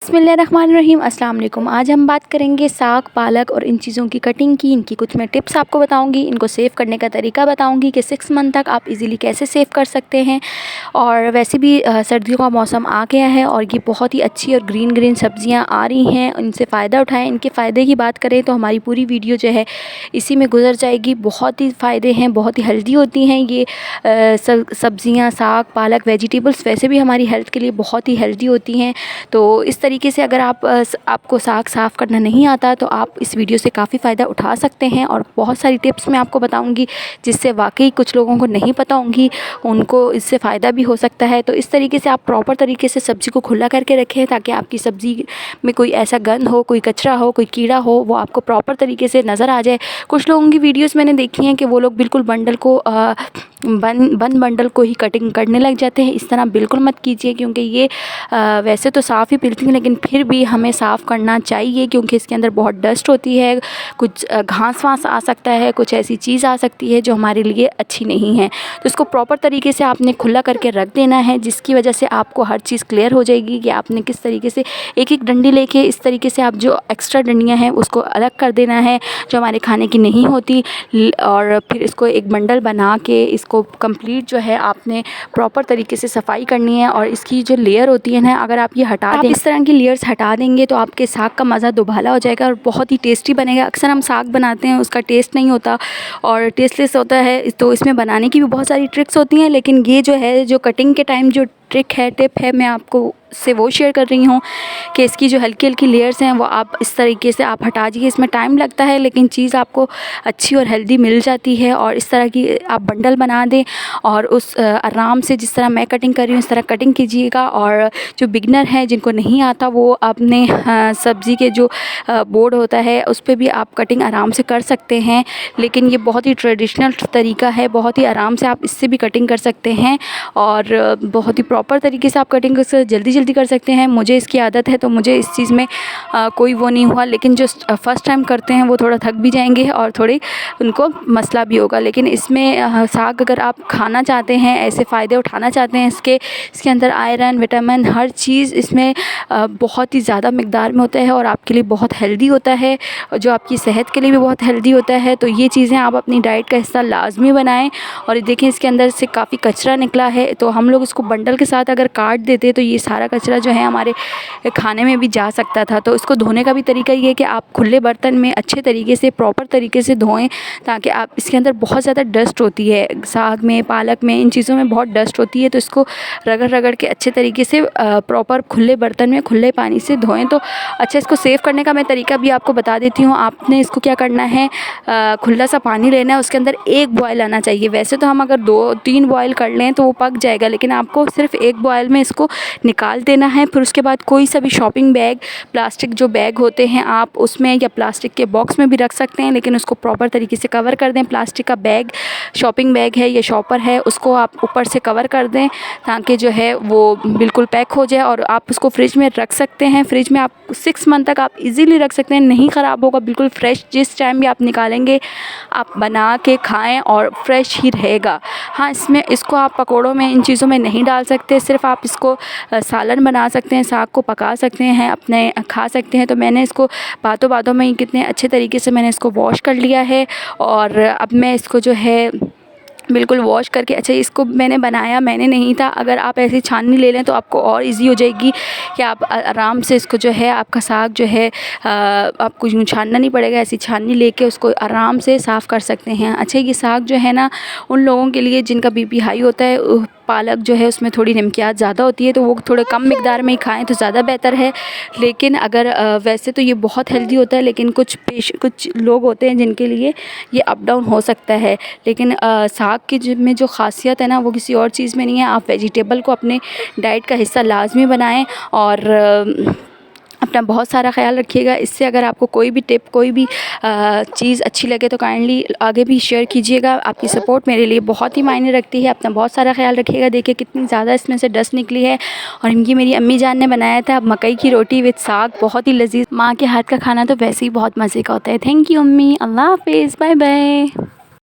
बिस्मिल्लाहिर्रहमानिर्रहीम। अस्सलाम वालेकुम। आज हम बात करेंगे साग, पालक और इन चीज़ों की कटिंग की। इनकी कुछ मैं टिप्स आपको बताऊंगी, इनको सेव करने का तरीका बताऊंगी कि 6 मंथ तक आप इजीली कैसे सेव कर सकते हैं। और वैसे भी सर्दियों का मौसम आ गया है और ये बहुत ही अच्छी और ग्रीन सब्जियां आ रही हैं, इनसे फ़ायदा उठाएं। इनके फ़ायदे की बात करें तो हमारी पूरी वीडियो जो है इसी में गुजर जाएगी। बहुत ही फ़ायदे हैं, बहुत ही हेल्दी होती हैं ये सब्जियाँ, साग, पालक, वेजिटेबल्स वैसे भी हमारी हेल्थ के लिए बहुत ही हेल्दी होती हैं। तो इस तरीके से अगर आपको साग साफ़ करना नहीं आता तो आप इस वीडियो से काफ़ी फ़ायदा उठा सकते हैं। और बहुत सारी टिप्स मैं आपको बताऊंगी जिससे वाकई कुछ लोगों को नहीं पता होंगी, उनको इससे फ़ायदा भी हो सकता है। तो इस तरीके से आप प्रॉपर तरीके से सब्ज़ी को खुला करके रखें ताकि आपकी सब्ज़ी में कोई ऐसा गंद हो, कोई कचरा हो, कोई कीड़ा हो, वो आपको प्रॉपर तरीके से नज़र आ जाए। कुछ लोगों की वीडियोज़ मैंने देखी हैं कि वो लोग बिल्कुल बंडल को बंद बंडल को ही कटिंग करने लग जाते हैं। इस तरह बिल्कुल मत कीजिए, क्योंकि ये वैसे तो साफ़ ही मिलती हैं लेकिन फिर भी हमें साफ़ करना चाहिए, क्योंकि इसके अंदर बहुत डस्ट होती है, कुछ घास वास आ सकता है, कुछ ऐसी चीज़ आ सकती है जो हमारे लिए अच्छी नहीं है। तो इसको प्रॉपर तरीके से आपने खुला करके रख देना है, जिसकी वजह से आपको हर चीज़ क्लियर हो जाएगी कि आपने किस तरीके से एक एक डंडी लेके इस तरीके से आप जो एक्स्ट्रा डंडियाँ हैं उसको अलग कर देना है जो हमारे खाने की नहीं होती। और फिर इसको एक बंडल बना के इसको कंप्लीट जो है आपने प्रॉपर तरीके से सफाई करनी है। और इसकी जो लेयर होती है ना, अगर आप ये हटा दें, इस तरह की लेयर्स हटा देंगे तो आपके साग का मज़ा दुबाला हो जाएगा और बहुत ही टेस्टी बनेगा। अक्सर हम साग बनाते हैं, उसका टेस्ट नहीं होता और टेस्टलेस होता है, तो इसमें बनाने की भी बहुत सारी ट्रिक्स होती हैं। लेकिन ये जो है, जो कटिंग के टाइम जो ट्रिक है, टिप है, मैं आपको से वो शेयर कर रही हूँ कि इसकी जो हल्की हल्की लेयर्स हैं वो आप इस तरीके से आप हटा दीजिए। इसमें टाइम लगता है लेकिन चीज़ आपको अच्छी और हेल्दी मिल जाती है। और इस तरह की आप बंडल बना दें और उस आराम से जिस तरह मैं कटिंग कर रही हूँ इस तरह कटिंग कीजिएगा। और जो बिगनर हैं, जिनको नहीं आता, वो अपने सब्ज़ी के जो बोर्ड होता है उस पर भी आप कटिंग आराम से कर सकते हैं। लेकिन ये बहुत ही ट्रेडिशनल तरीका है, बहुत ही आराम से आप इससे भी कटिंग कर सकते हैं और बहुत ही प्रॉपर तरीके से आप कटिंग जल्दी कर सकते हैं। मुझे इसकी आदत है तो मुझे इस चीज़ में कोई वो नहीं हुआ, लेकिन जो फर्स्ट टाइम करते हैं वो थोड़ा थक भी जाएंगे और थोड़ी उनको मसला भी होगा। लेकिन इसमें साग अगर आप खाना चाहते हैं, ऐसे फ़ायदे उठाना चाहते हैं, इसके अंदर आयरन, विटामिन, हर चीज़ इसमें बहुत ही ज़्यादा मिकदार में होता है और आपके लिए बहुत हेल्दी होता है, जो आपकी सेहत के लिए भी बहुत हेल्दी होता है। तो ये चीज़ें आप अपनी डाइट का हिस्सा लाजमी बनाएं। और देखें, इसके अंदर से काफ़ी कचरा निकला है, तो हम लोग इसको बंडल के साथ अगर काट देते तो ये सारा कचरा जो है हमारे खाने में भी जा सकता था। तो इसको धोने का भी तरीका ये है कि आप खुले बर्तन में अच्छे तरीके से, प्रॉपर तरीके से धोएं, ताकि आप इसके अंदर बहुत ज़्यादा डस्ट होती है, साग में, पालक में, इन चीज़ों में बहुत डस्ट होती है। तो इसको रगड़ के अच्छे तरीके से प्रॉपर खुले बर्तन में खुले पानी से धोएं। तो अच्छा, इसको सेव करने का मैं तरीका भी आपको बता देती हूँ। आपने इसको क्या करना है, खुला सा पानी लेना है, उसके अंदर एक बॉयल आना चाहिए। वैसे तो हम अगर 2-3 बॉयल कर लें तो वो पक जाएगा, लेकिन आपको सिर्फ एक बॉयल में इसको निकाल देना है। फिर उसके बाद कोई सा भी शॉपिंग बैग, प्लास्टिक जो बैग होते हैं, आप उसमें या प्लास्टिक के बॉक्स में भी रख सकते हैं, लेकिन उसको प्रॉपर तरीके से कवर कर दें। प्लास्टिक का बैग, शॉपिंग बैग है या शॉपर है, उसको आप ऊपर से कवर कर दें ताकि जो है वो बिल्कुल पैक हो जाए। और आप उसको फ्रिज में रख सकते हैं। फ्रिज में आप 6 मंथ तक आप इजीली रख सकते हैं, नहीं ख़राब होगा, बिल्कुल फ्रेश। जिस टाइम भी आप निकालेंगे आप बना के खाएँ और फ्रेश ही रहेगा। हाँ, इसको आप पकौड़ों में, इन चीज़ों में नहीं डाल सकते, सिर्फ आप इसको सालन बना सकते हैं, साग को पका सकते हैं, अपने खा सकते हैं। तो मैंने इसको बातों में ही कितने अच्छे तरीके से मैंने इसको वॉश कर लिया है और अब मैं इसको जो है बिल्कुल वॉश करके, अच्छा, इसको मैंने नहीं था। अगर आप ऐसी छाननी ले लें तो आपको और इजी हो जाएगी कि आप आराम से इसको जो है, आपका साग जो है आपको यूँ छानना नहीं पड़ेगा, ऐसी छाननी लेके उसको आराम से साफ़ कर सकते हैं। अच्छा, ये साग जो है ना, उन लोगों के लिए जिनका बीपी हाई होता है, पालक जो है उसमें थोड़ी नमकियात ज़्यादा होती है, तो वो थोड़े कम मिकदार में ही खाएं तो ज़्यादा बेहतर है। लेकिन अगर वैसे तो ये बहुत हेल्दी होता है, लेकिन कुछ लोग होते हैं जिनके लिए ये अप डाउन हो सकता है। लेकिन साग की में जो ख़ासियत है ना, वो किसी और चीज़ में नहीं है। आप वेजिटेबल को अपने डाइट का हिस्सा लाजमी बनाएं और अपना बहुत सारा ख्याल रखिएगा। इससे अगर आपको कोई भी टिप, कोई भी चीज़ अच्छी लगे तो काइंडली आगे भी शेयर कीजिएगा। आपकी सपोर्ट मेरे लिए बहुत ही मायने रखती है। अपना बहुत सारा ख्याल रखिएगा। देखिए कितनी ज़्यादा इसमें से डस्ट निकली है। और इनकी मेरी अम्मी जान ने बनाया था मकई की रोटी विद साग, बहुत ही लजीज। माँ के हाथ का खाना तो वैसे ही बहुत मज़े का होता है। थैंक यू अम्मी। अल्लाह हाफिज़, बाय बाय।